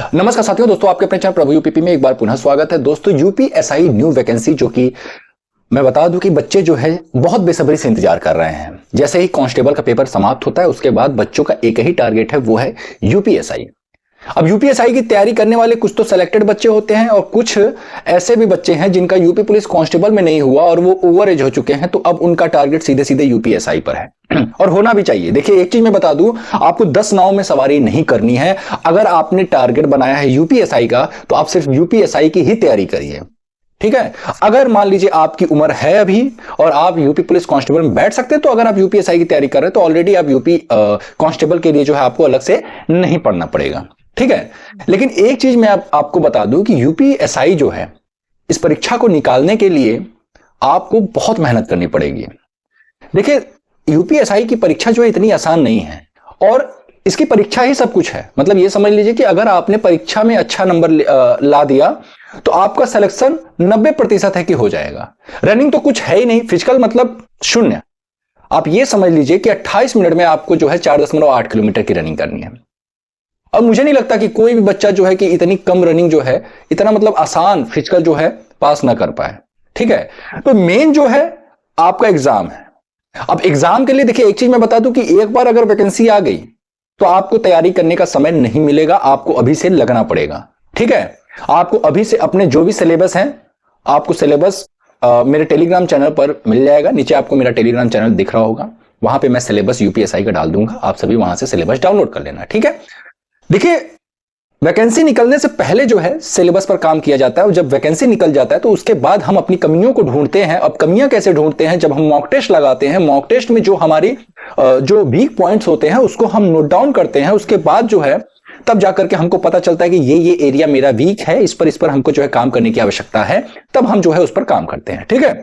नमस्कार साथियों, दोस्तों आपके अपने चैनल प्रभु यूपीपी में एक बार पुनः स्वागत है। दोस्तों यूपीएसआई न्यू वैकेंसी, जो कि मैं बता दूं कि बच्चे जो है बहुत बेसब्री से इंतजार कर रहे हैं। जैसे ही कांस्टेबल का पेपर समाप्त होता है उसके बाद बच्चों का एक ही टारगेट है, वो है यूपीएसआई। अब यूपीएसआई की तैयारी करने वाले कुछ तो सेलेक्टेड बच्चे होते हैं और कुछ ऐसे भी बच्चे हैं जिनका यूपी पुलिस कांस्टेबल में नहीं हुआ और वो ओवर एज हो चुके हैं, तो अब उनका टारगेट सीधे सीधे यूपीएसआई पर है। और होना भी चाहिए। देखिए एक चीज मैं बता दूं, आपको 10 नाव में सवारी नहीं करनी है। अगर आपने टारगेट बनाया है यूपीएसआई का तो आप सिर्फ यूपीएसआई की ही तैयारी करिए, ठीक है। अगर मान लीजिए आपकी उम्र है अभी और आप यूपी पुलिस कांस्टेबल में बैठ सकते हैं, तो अगर आप यूपीएसआई की तैयारी कर रहे हैं तो ऑलरेडी आप यूपी कांस्टेबल के लिए जो है आपको अलग से नहीं पढ़ना पड़ेगा, ठीक है। लेकिन एक चीज मैं आपको बता दूं कि यूपीएसआई जो है इस परीक्षा को निकालने के लिए आपको बहुत मेहनत करनी पड़ेगी। देखिए यूपीएसआई की परीक्षा जो है इतनी आसान नहीं है और इसकी परीक्षा ही सब कुछ है। मतलब ये समझ लीजिए कि अगर आपने परीक्षा में अच्छा नंबर ला दिया तो आपका सिलेक्शन 90% है कि हो जाएगा। रनिंग तो कुछ है ही नहीं, फिजिकल मतलब शून्य। आप ये समझ लीजिए कि 28 मिनट में आपको जो है 4.8 किलोमीटर की रनिंग करनी है। अब मुझे नहीं लगता कि कोई भी बच्चा जो है कि इतनी कम रनिंग जो है, इतना मतलब आसान फिजिकल जो है पास ना कर पाए, ठीक है। तो मेन जो है आपका एग्जाम है। अब एग्जाम के लिए देखिए एक चीज मैं बता दूं कि एक बार अगर वैकेंसी आ गई तो आपको तैयारी करने का समय नहीं मिलेगा, आपको अभी से लगना पड़ेगा, ठीक है। आपको अभी से अपने जो भी सिलेबस हैं, आपको सिलेबस मेरे टेलीग्राम चैनल पर मिल जाएगा। नीचे आपको मेरा टेलीग्राम चैनल दिख रहा होगा, वहां पे मैं सिलेबस यूपीएसआई का डाल दूंगा, आप सभी वहां से सिलेबस डाउनलोड कर लेना, ठीक है। देखिए वैकेंसी निकलने से पहले जो है सिलेबस पर काम किया जाता है और जब वैकेंसी निकल जाता है तो उसके बाद हम अपनी कमियों को ढूंढते हैं। अब कमियां कैसे ढूंढते हैं? जब हम मॉक टेस्ट लगाते हैं, मॉक टेस्ट में जो हमारी जो वीक पॉइंट्स होते हैं उसको हम नोट डाउन करते हैं। उसके बाद जो है तब जाकर के हमको पता चलता है कि ये एरिया मेरा वीक है, इस पर हमको जो है काम करने की आवश्यकता है, तब हम जो है उस पर काम करते हैं, ठीक है।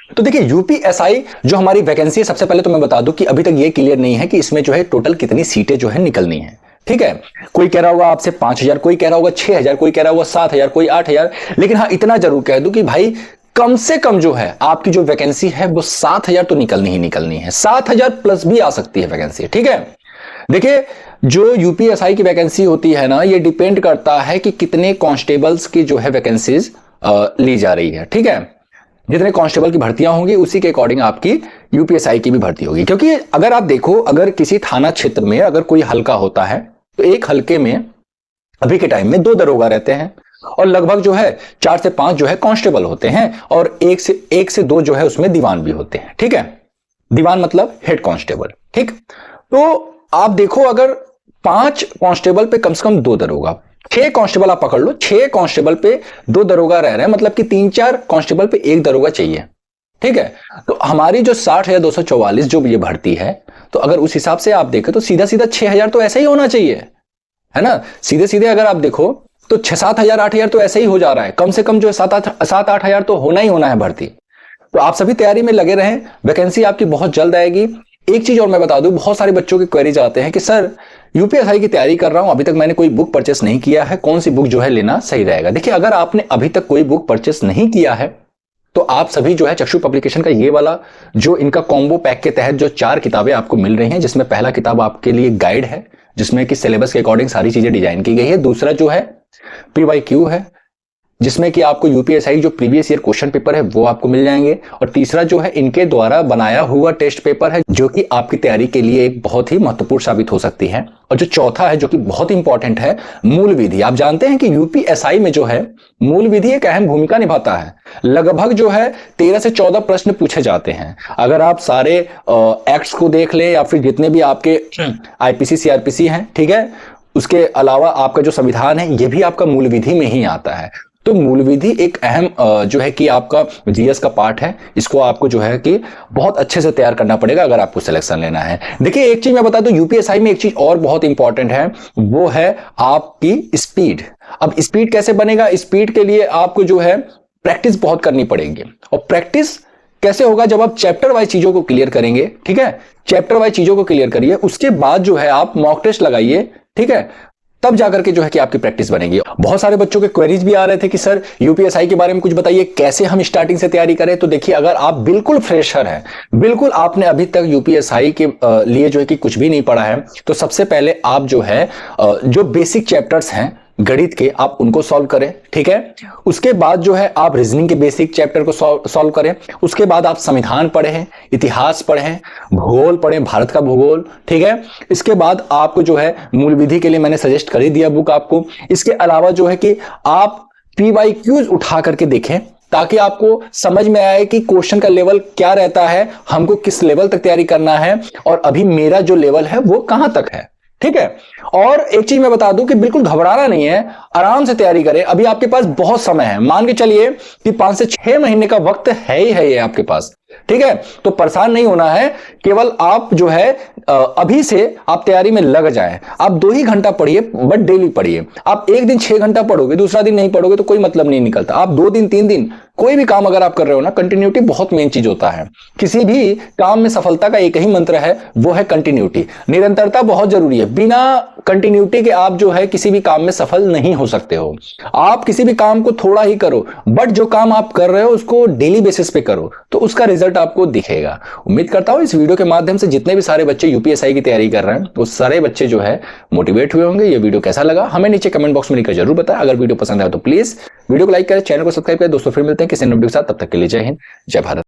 तो देखिए यूपीएसआई जो हमारी वैकेंसी है, सबसे पहले तो मैं बता दूं कि अभी तक ये क्लियर नहीं है कि इसमें जो है टोटल कितनी सीटें जो है निकलनी है, ठीक है। कोई कह रहा होगा आपसे 5,000, कोई कह रहा होगा 6,000, कोई कह रहा होगा 7,000, कोई 8,000। लेकिन हाँ इतना जरूर कह दूं कि भाई कम से कम जो है आपकी जो वैकेंसी है वो 7,000 तो निकलनी ही निकलनी है। 7,000 प्लस भी आ सकती है वैकेंसी, ठीक है। देखिए जो यूपीएसआई की वैकेंसी होती है ना, ये डिपेंड करता है कि कितने कांस्टेबल्स की जो है वैकेंसीज ली जा रही है, ठीक है। जितने कांस्टेबल की भर्तियां होंगी उसी के अकॉर्डिंग आपकी यूपीएसआई की भी भर्ती होगी। क्योंकि अगर आप देखो, अगर किसी थाना क्षेत्र में अगर कोई हल्का होता है तो एक हल्के में अभी के टाइम में 2 दरोगा रहते हैं और लगभग जो है 4 से 5 जो है कांस्टेबल होते हैं और 1 से 2 जो है उसमें दीवान भी होते हैं, ठीक है। दीवान मतलब हेड कांस्टेबल, ठीक। तो आप देखो अगर 5 कांस्टेबल पे कम से कम 2 दरोगा, 6 कांस्टेबल आप पकड़ लो, 6 कांस्टेबल पे 2 दरोगा रह रहे हैं, मतलब कि 3-4 कांस्टेबल पे 1 दरोगा चाहिए, ठीक है। तो हमारी जो 60,244 जो ये भर्ती है, तो अगर उस हिसाब से आप देखें तो सीधा सीधा 6,000 तो ऐसे ही होना चाहिए, है ना। सीधे सीधे अगर आप देखो तो 6-7,000 8,000 तो ऐसे ही हो जा रहा है। कम से कम जो 7-8 तो होना ही होना है भर्ती। तो आप सभी तैयारी में लगे रहें, वैकेंसी आपकी बहुत जल्द आएगी। एक चीज और मैं बता दूं, बहुत सारे बच्चों की क्वेरीज आते हैं कि सर यूपीएसआई की तैयारी कर रहा हूं, अभी तक मैंने कोई बुक परचेस नहीं किया है, कौन सी बुक जो है लेना सही रहेगा। देखिए अगर आपने अभी तक कोई बुक परचेस नहीं किया है तो आप सभी जो है चक्षु पब्लिकेशन का ये वाला जो इनका कॉम्बो पैक के तहत जो 4 किताबें आपको मिल रही हैं, जिसमें पहला किताब आपके लिए गाइड है जिसमें कि सिलेबस के अकॉर्डिंग सारी चीजें डिजाइन की गई है। दूसरा जो है पीवाईक्यू है जिसमें कि आपको यूपीएसआई जो प्रीवियस ईयर क्वेश्चन पेपर है वो आपको मिल जाएंगे। और तीसरा जो है इनके द्वारा बनाया हुआ टेस्ट पेपर है जो कि आपकी तैयारी के लिए एक बहुत ही महत्वपूर्ण साबित हो सकती है। और जो चौथा है जो कि बहुत इंपॉर्टेंट है, मूल विधि। आप जानते हैं कि यूपीएसआई में जो है मूल विधि एक अहम भूमिका निभाता है। लगभग जो है 13 से 14 प्रश्न पूछे जाते हैं। अगर आप सारे एक्ट्स को देख लें या फिर जितने भी आपके आईपीसी सीआरपीसी हैं, ठीक है, उसके अलावा आपका जो संविधान है ये भी आपका मूल विधि में ही आता है। तो मूल विधि एक अहम जो है कि आपका जीएस का पार्ट है। इसको आपको जो है कि बहुत अच्छे से तैयार करना पड़ेगा अगर आपको सिलेक्शन लेना है। देखिए एक चीज मैं बता दूं, यूपीएसआई में एक चीज और बहुत इंपॉर्टेंट है, वो है आपकी स्पीड। अब स्पीड कैसे बनेगा? स्पीड के लिए आपको जो है प्रैक्टिस बहुत करनी पड़ेगी। और प्रैक्टिस कैसे होगा? जब आप चैप्टर वाइज चीजों को क्लियर करेंगे, ठीक है, चैप्टर वाइज चीजों को क्लियर करिए, उसके बाद जो है आप मॉक टेस्ट लगाइए, ठीक है। तब जाकर के जो है कि आपकी प्रैक्टिस बनेगी। बहुत सारे बच्चों के क्वेरीज भी आ रहे थे कि सर यूपीएसआई के बारे में कुछ बताइए, कैसे हम स्टार्टिंग से तैयारी करें। तो देखिए, अगर आप बिल्कुल फ्रेशर हैं, बिल्कुल आपने अभी तक यूपीएसआई के लिए जो है कि कुछ भी नहीं पढ़ा है, तो सबसे पहले आप जो है जो बेसिक चैप्टर्स हैं गणित के, आप उनको सॉल्व करें, ठीक है। उसके बाद जो है आप रीजनिंग के बेसिक चैप्टर को सॉल्व करें। उसके बाद आप संविधान पढ़ें, इतिहास पढ़ें, भूगोल पढ़ें, भारत का भूगोल, ठीक है। इसके बाद आपको जो है मूल विधि के लिए मैंने सजेस्ट कर ही दिया बुक आपको। इसके अलावा जो है कि आप PYQs उठा करके देखें, ताकि आपको समझ में आए कि क्वेश्चन का लेवल क्या रहता है, हमको किस लेवल तक तैयारी करना है, और अभी मेरा जो लेवल है वो कहां तक है, ठीक है। और एक चीज मैं बता दूं कि बिल्कुल घबराना नहीं है, आराम से तैयारी करें। अभी आपके पास बहुत समय है, मान के चलिए कि 5 से 6 महीने का वक्त है ही है ये आपके पास, ठीक है। तो परेशान नहीं होना है, केवल आप जो है अभी से आप तैयारी में लग जाएं। आप 2 ही घंटा पढ़िए, बट डेली पढ़िए। आप एक दिन 6 घंटा पढ़ोगे, दूसरा दिन नहीं पढ़ोगे तो कोई मतलब नहीं निकलता। आप 2 दिन 3 दिन कोई भी काम अगर आप कर रहे हो ना, कंटिन्यूटी बहुत मेन चीज होता है। किसी भी काम में सफलता का एक ही मंत्र है, वो है कंटिन्यूटी। निरंतरता बहुत जरूरी है। बिना कंटिन्यूटी के आप जो है किसी भी काम में सफल नहीं हो सकते हो। आप किसी भी काम को थोड़ा ही करो, बट जो काम आप कर रहे हो उसको डेली बेसिस पे करो, तो उसका रिजल्ट आपको दिखेगा। उम्मीद करता हूं इस वीडियो के माध्यम से जितने भी सारे बच्चे यूपीएसआई की तैयारी कर रहे हैं, वो सारे बच्चे जो है मोटिवेट हुए होंगे। ये वीडियो कैसा लगा हमें नीचे कमेंट बॉक्स में लिखकर जरूर बताएं। अगर वीडियो पसंद आए तो प्लीज वीडियो को लाइक करें, चैनल को सब्सक्राइब करें। दोस्तों फिर मिलते हैं किसी नए वीडियो के साथ, तब तक के लिए जय हिंद, जय भारत।